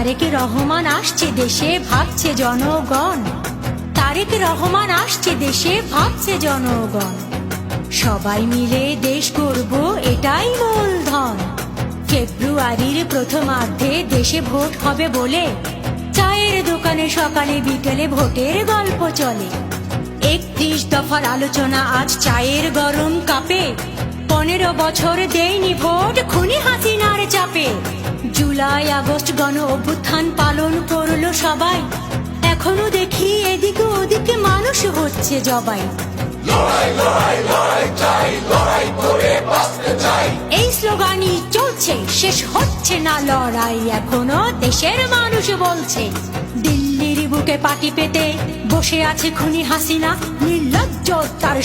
তারেক রহমান আসছে দেশে, ভাবছে জনগণ। তারেক রহমান আসছে দেশে, ভাবছে জনগণ। সবাই মিলে দেশ করব, এটাই মূলধন। ফেব্রুয়ারির প্রথমার্ধে দেশে ভোট হবে বলে চায়ের দোকানে সকালে বিকেলে ভোটের গল্প চলে। 31 দফার আলোচনা আজ চায়ের গরম কাপে। 15 বছর দেয়নি ভোট, খুনি হাসিনার চাপে। জুলাই আগস্ট গণ অভ্যুত্থান পালন করলো সবাই। এখনো দেখি এদিকে ওদিকে মানুষ হচ্ছে জবাই। লড়াই লড়াই লড়াই চাই, লড়াই করে বাঁচতে চাই। এই স্লোগানই চলছে, শেষ হচ্ছে না লড়াই। এখনো দেশের মানুষ বলছে। দিল্লির বুকে পাটি পেতে বসে আছে খুনি হাসিনা, নির্লজ্জ তার